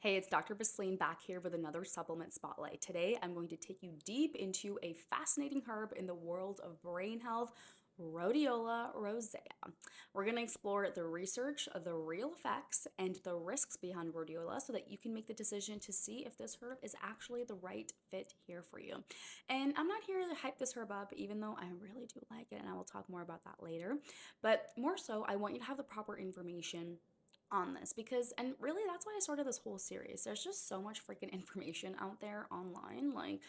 Hey, it's Dr. Basleen back here with another supplement spotlight. Today, I'm going to take you deep into a fascinating herb in the world of brain health, Rhodiola rosea. We're going to explore the research, the real effects, and the risks behind rhodiola so that you can make the decision to see if this herb is actually the right fit here for you. And I'm not here to hype this herb up, even though I really do like it, and I will talk more about that later. But more so, I want you to have the proper information on this because and really that's why I started this whole series. There's just so much freaking information out there online. Like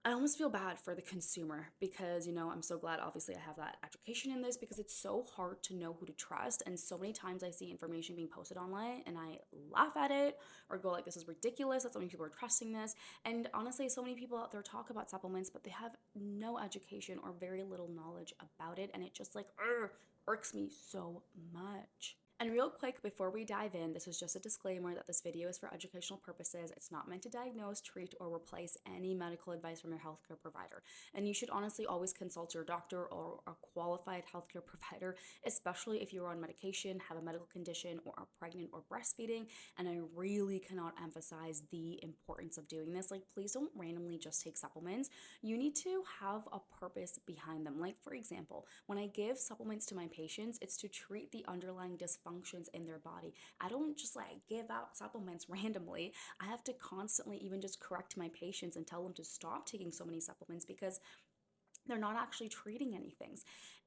I almost feel bad for the consumer because, I'm so glad obviously I have that education in this because it's so hard to know who to trust. And so many times I see information being posted online and I laugh at it or go like, this is ridiculous that so many people are trusting this. And honestly, so many people out there talk about supplements, but they have no education or very little knowledge about it. And it just like irks me so much. And real quick, before we dive in, this is just a disclaimer that this video is for educational purposes. It's not meant to diagnose, treat, or replace any medical advice from your healthcare provider. And you should honestly always consult your doctor or a qualified healthcare provider, especially if you're on medication, have a medical condition, or are pregnant or breastfeeding. And I really cannot emphasize the importance of doing this. Like, please don't randomly just take supplements. You need to have a purpose behind them. Like, for example, when I give supplements to my patients, it's to treat the underlying dysfunctions in their body. I don't just like give out supplements randomly. I have to constantly even just correct my patients and tell them to stop taking so many supplements because they're not actually treating anything.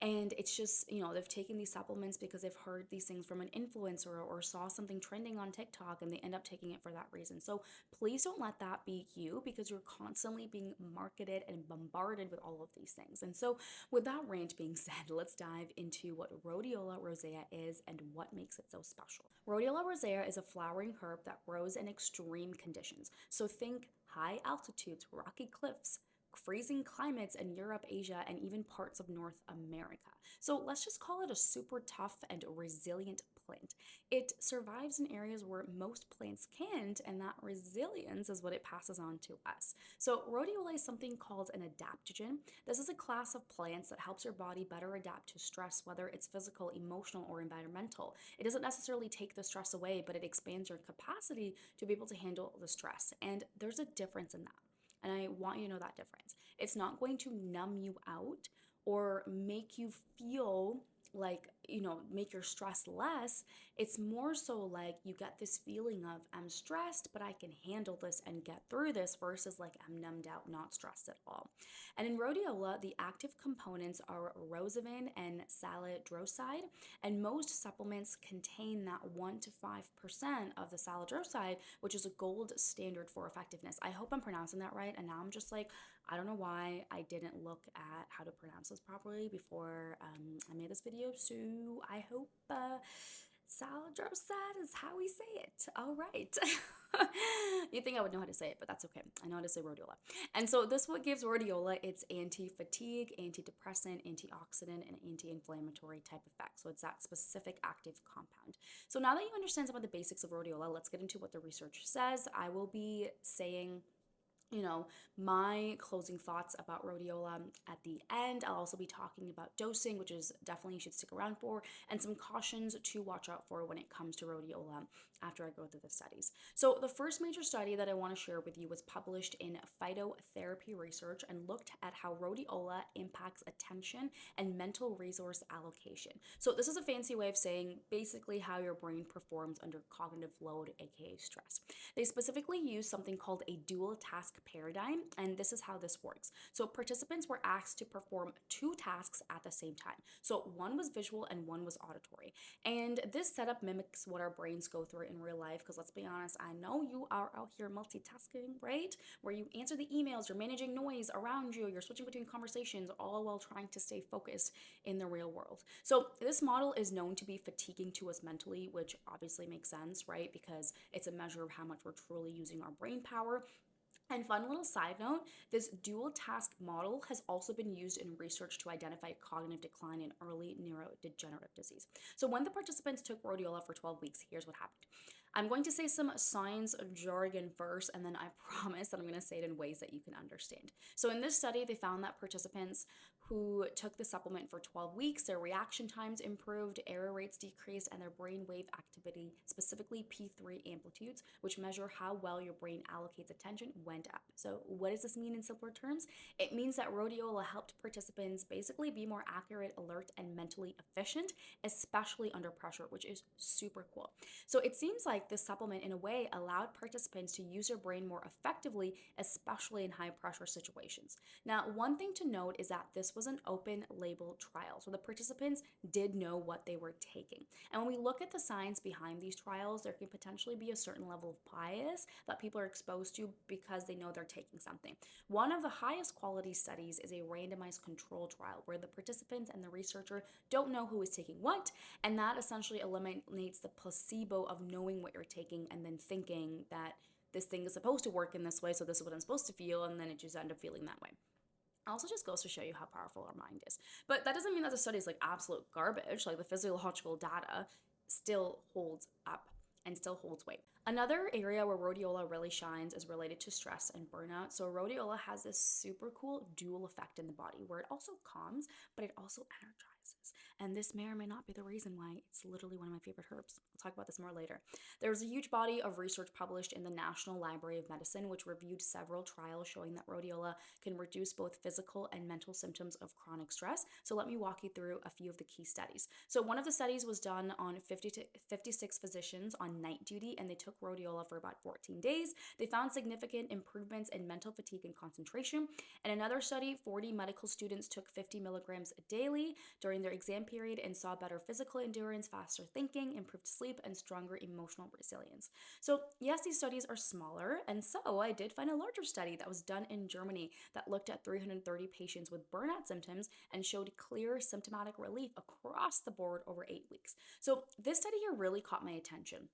And it's just, they've taken these supplements because they've heard these things from an influencer or saw something trending on TikTok and they end up taking it for that reason. So please don't let that be you because you're constantly being marketed and bombarded with all of these things. And so with that rant being said, let's dive into what Rhodiola rosea is and what makes it so special. Rhodiola rosea is a flowering herb that grows in extreme conditions. So think high altitudes, rocky cliffs, freezing climates in Europe, Asia, and even parts of North America. So let's just call it a super tough and resilient plant. It survives in areas where most plants can't, and that resilience is what it passes on to us. So rhodiola is something called an adaptogen. This is a class of plants that helps your body better adapt to stress, whether it's physical, emotional, or environmental. It doesn't necessarily take the stress away, but it expands your capacity to be able to handle the stress. And there's a difference in that. And I want you to know that difference. It's not going to numb you out or make you feel like, make your stress less. It's more so like you get this feeling of I'm stressed, but I can handle this and get through this versus like I'm numbed out, not stressed at all. And in rhodiola, the active components are rosavin and salidroside, and most supplements contain that 1 to 5% of the salidroside, which is a gold standard for effectiveness. I hope I'm pronouncing that right. And now I'm just like, I don't know why I didn't look at how to pronounce this properly before I made this video. So I hope salidroside is how we say it. All right. You'd think I would know how to say it, but that's okay. I know how to say rhodiola. And so this what gives rhodiola its anti-fatigue, antidepressant, antioxidant, and anti-inflammatory type effect. So it's that specific active compound. So now that you understand some of the basics of rhodiola, let's get into what the research says. I will be saying my closing thoughts about rhodiola at the end. I'll also be talking about dosing, which is definitely you should stick around for, and some cautions to watch out for when it comes to rhodiola after I go through the studies. So the first major study that I want to share with you was published in Phytotherapy Research and looked at how rhodiola impacts attention and mental resource allocation. So this is a fancy way of saying basically how your brain performs under cognitive load, aka stress. They specifically use something called a dual task paradigm, and this is how this works. So participants were asked to perform 2 tasks at the same time. So one was visual and one was auditory. And this setup mimics what our brains go through in real life, because let's be honest, I know you are out here multitasking, right? Where you answer the emails, you're managing noise around you, you're switching between conversations, all while trying to stay focused in the real world. So this model is known to be fatiguing to us mentally, which obviously makes sense, right? Because it's a measure of how much we're truly using our brain power. And fun little side note, this dual task model has also been used in research to identify cognitive decline in early neurodegenerative disease. So when the participants took rhodiola for 12 weeks, here's what happened. I'm going to say some science jargon first, and then I promise that I'm going to say it in ways that you can understand. So in this study, they found that participants who took the supplement for 12 weeks, their reaction times improved, error rates decreased, and their brain wave activity, specifically P3 amplitudes, which measure how well your brain allocates attention, went up. So, what does this mean in simpler terms? It means that Rhodiola helped participants basically be more accurate, alert, and mentally efficient, especially under pressure, which is super cool. So, it seems like this supplement, in a way, allowed participants to use their brain more effectively, especially in high pressure situations. Now, one thing to note is that this was an open label trial, so the participants did know what they were taking. And when we look at the science behind these trials, there can potentially be a certain level of bias that people are exposed to because they know they're taking something. One of the highest quality studies is a randomized control trial where the participants and the researcher don't know who is taking what, and that essentially eliminates the placebo of knowing what you're taking and then thinking that this thing is supposed to work in this way, so this is what I'm supposed to feel, and then it just end up feeling that way. Also just goes to show you how powerful our mind is. But that doesn't mean that the study is like absolute garbage. Like the physiological data still holds up and still holds weight. Another area where rhodiola really shines is related to stress and burnout. So rhodiola has this super cool dual effect in the body where it also calms, but it also energizes. And this may or may not be the reason why it's literally one of my favorite herbs. We'll talk about this more later. There's a huge body of research published in the National Library of Medicine, which reviewed several trials showing that rhodiola can reduce both physical and mental symptoms of chronic stress. So let me walk you through a few of the key studies. So one of the studies was done on 56 physicians on night duty, and they took rhodiola for about 14 days. They found significant improvements in mental fatigue and concentration. In another study, 40 medical students took 50 milligrams daily during their exam period and saw better physical endurance, faster thinking, improved sleep, and stronger emotional resilience. So yes, these studies are smaller, and so I did find a larger study that was done in Germany that looked at 330 patients with burnout symptoms and showed clear symptomatic relief across the board over 8 weeks. So this study here really caught my attention.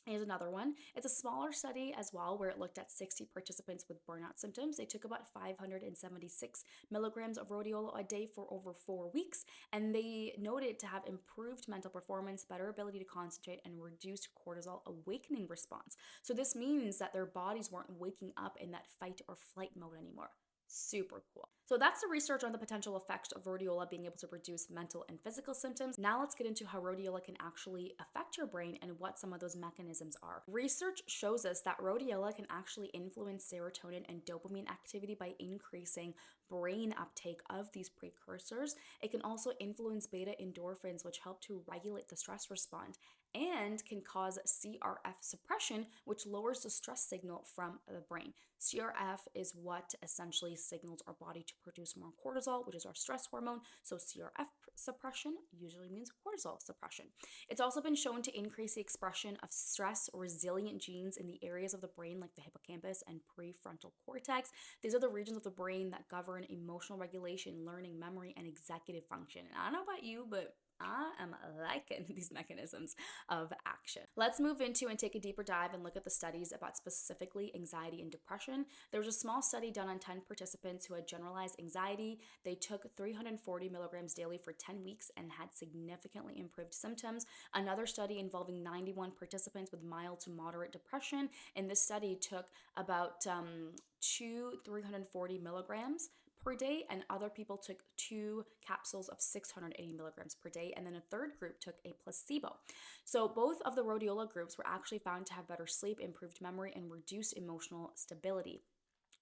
Here's another one. It's a smaller study as well where it looked at 60 participants with burnout symptoms. They took about 576 milligrams of rhodiola a day for over 4 weeks, and they noted to have improved mental performance, better ability to concentrate, and reduced cortisol awakening response. So this means that their bodies weren't waking up in that fight or flight mode anymore. Super cool. So that's the research on the potential effect of rhodiola being able to reduce mental and physical symptoms. Now let's get into how rhodiola can actually affect your brain and what some of those mechanisms are. Research shows us that rhodiola can actually influence serotonin and dopamine activity by increasing brain uptake of these precursors. It can also influence beta endorphins, which help to regulate the stress response, and can cause CRF suppression, which lowers the stress signal from the brain. CRF is what essentially signals our body to produce more cortisol, which is our stress hormone. So CRF suppression usually means cortisol suppression. It's also been shown to increase the expression of stress resilient genes in the areas of the brain like the hippocampus and prefrontal cortex. These are the regions of the brain that govern emotional regulation, learning, memory, and executive function. And I don't know about you, but I am liking these mechanisms of action. Let's move into and take a deeper dive and look at the studies about specifically anxiety and depression. There was a small study done on 10 participants who had generalized anxiety. They took 340 milligrams daily for 10 weeks and had significantly improved symptoms. Another study involving 91 participants with mild to moderate depression. In this study took about 340 milligrams per day, and other people took 2 capsules of 680 milligrams per day, and then a third group took a placebo. So both of the rhodiola groups were actually found to have better sleep, improved memory, and reduced emotional stability,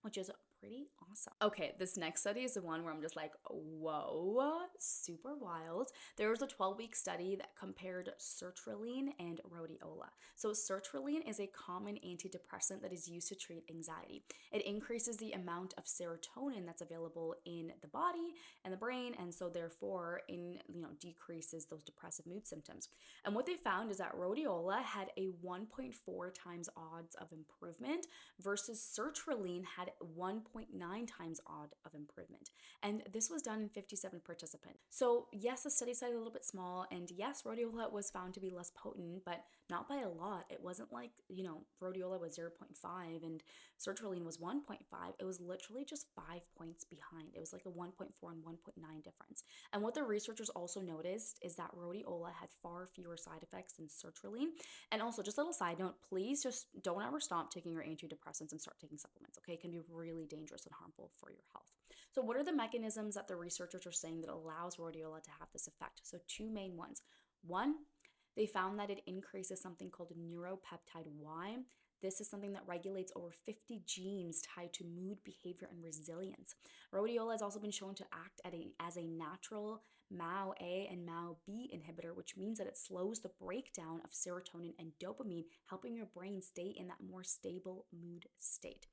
which is pretty awesome. Okay, this next study is the one where I'm just like, whoa, super wild. There was a 12-week study that compared sertraline and rhodiola. So sertraline is a common antidepressant that is used to treat anxiety. It increases the amount of serotonin that's available in the body and the brain, and so therefore decreases those depressive mood symptoms. And what they found is that rhodiola had a 1.4 times odds of improvement versus sertraline had 1.9 times odd of improvement. And this was done in 57 participants. So yes, the study site is a little bit small, and yes, rhodiola was found to be less potent, but not by a lot. It wasn't like, rhodiola was 0.5 and sertraline was 1.5. It was literally just 5 points behind. It was like a 1.4 and 1.9 difference. And what the researchers also noticed is that rhodiola had far fewer side effects than sertraline. And also, just a little side note, please just don't ever stop taking your antidepressants and start taking supplements, okay? It can be really dangerous and harmful for your health. So, what are the mechanisms that the researchers are saying that allows rhodiola to have this effect? So, two main ones. One, they found that it increases something called neuropeptide Y. This is something that regulates over 50 genes tied to mood, behavior, and resilience. Rhodiola has also been shown to act as a natural MAO-A and MAO-B inhibitor, which means that it slows the breakdown of serotonin and dopamine, helping your brain stay in that more stable mood state.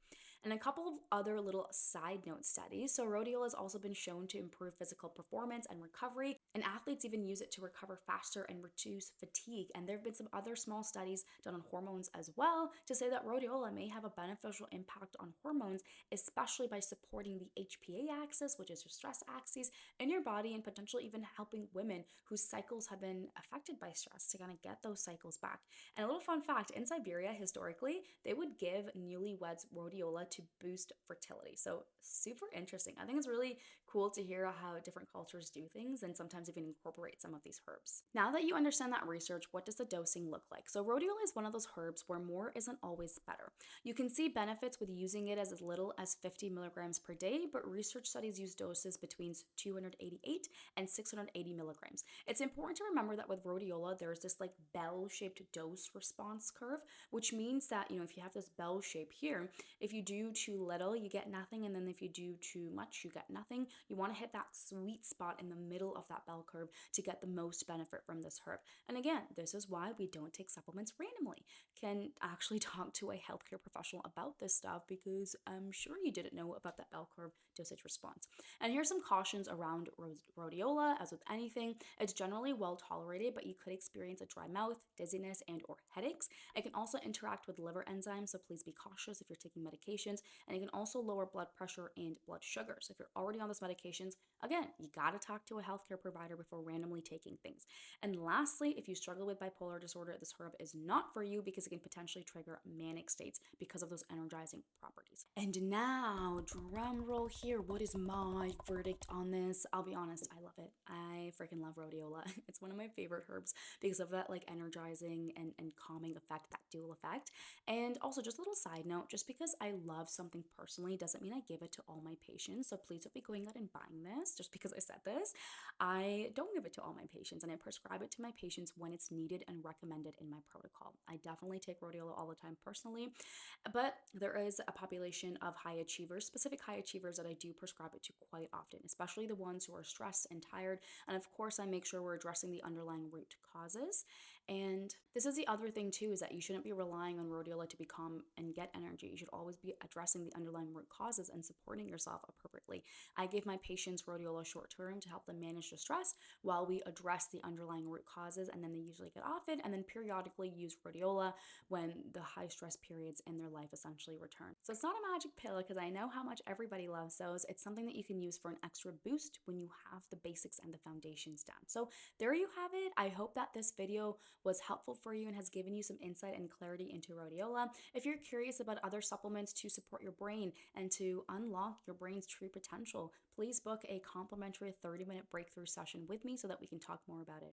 And a couple of other little side note studies. So, rhodiola has also been shown to improve physical performance and recovery, and athletes even use it to recover faster and reduce fatigue. And there have been some other small studies done on hormones as well to say that rhodiola may have a beneficial impact on hormones, especially by supporting the HPA axis, which is your stress axis, in your body, and potentially even helping women whose cycles have been affected by stress to kind of get those cycles back. And a little fun fact, in Siberia, historically, they would give newlyweds rhodiola to boost fertility. So super interesting. I think it's really cool to hear how different cultures do things and sometimes even incorporate some of these herbs. Now that you understand that research, what does the dosing look like? So rhodiola is one of those herbs where more isn't always better. You can see benefits with using it as little as 50 milligrams per day, but research studies use doses between 288 and 680 milligrams. It's important to remember that with rhodiola, there's this like bell-shaped dose response curve, which means that, if you have this bell shape here, if you do too little, you get nothing. And then if you do too much, you get nothing. You want to hit that sweet spot in the middle of that bell curve to get the most benefit from this herb. And again, this is why we don't take supplements randomly. Can actually talk to a healthcare professional about this stuff because I'm sure you didn't know about that bell curve dosage response. And here's some cautions around rhodiola. As with anything, it's generally well tolerated, but you could experience a dry mouth, dizziness, and or headaches. It can also interact with liver enzymes, so please be cautious if you're taking medications. And it can also lower blood pressure and blood sugar. So if you're already on those medications, again, you got to talk to a healthcare provider before randomly taking things. And lastly, if you struggle with bipolar disorder, this herb is not for you because it can potentially trigger manic states because of those energizing properties. And now, drum roll here. What is my verdict on this? I'll be honest, I love it. I freaking love rhodiola. It's one of my favorite herbs because of that like energizing and calming effect, that dual effect. And also, just a little side note, just because I love something personally doesn't mean I give it to all my patients. So please don't be going out and buying this just because I said this. I don't give it to all my patients, and I prescribe it to my patients when it's needed and recommended in my protocol. I definitely take rhodiola all the time personally, but there is a population of high achievers, specific high achievers that I do prescribe it to quite often, especially the ones who are stressed and tired. And of course, I make sure we're addressing the underlying root causes. And this is the other thing too, is that you shouldn't be relying on rhodiola to become and get energy. You should always be addressing the underlying root causes and supporting yourself appropriately. I give my patients rhodiola short term to help them manage the stress while we address the underlying root causes, and then they usually get off it and then periodically use rhodiola when the high stress periods in their life essentially return. So it's not a magic pill because I know how much everybody loves those. It's something that you can use for an extra boost when you have the basics and the foundations down. So there you have it. I hope that this video was helpful for you and has given you some insight and clarity into rhodiola. If you're curious about other supplements to support your brain and to unlock your brain's true potential, please book a complimentary 30-minute breakthrough session with me so that we can talk more about it.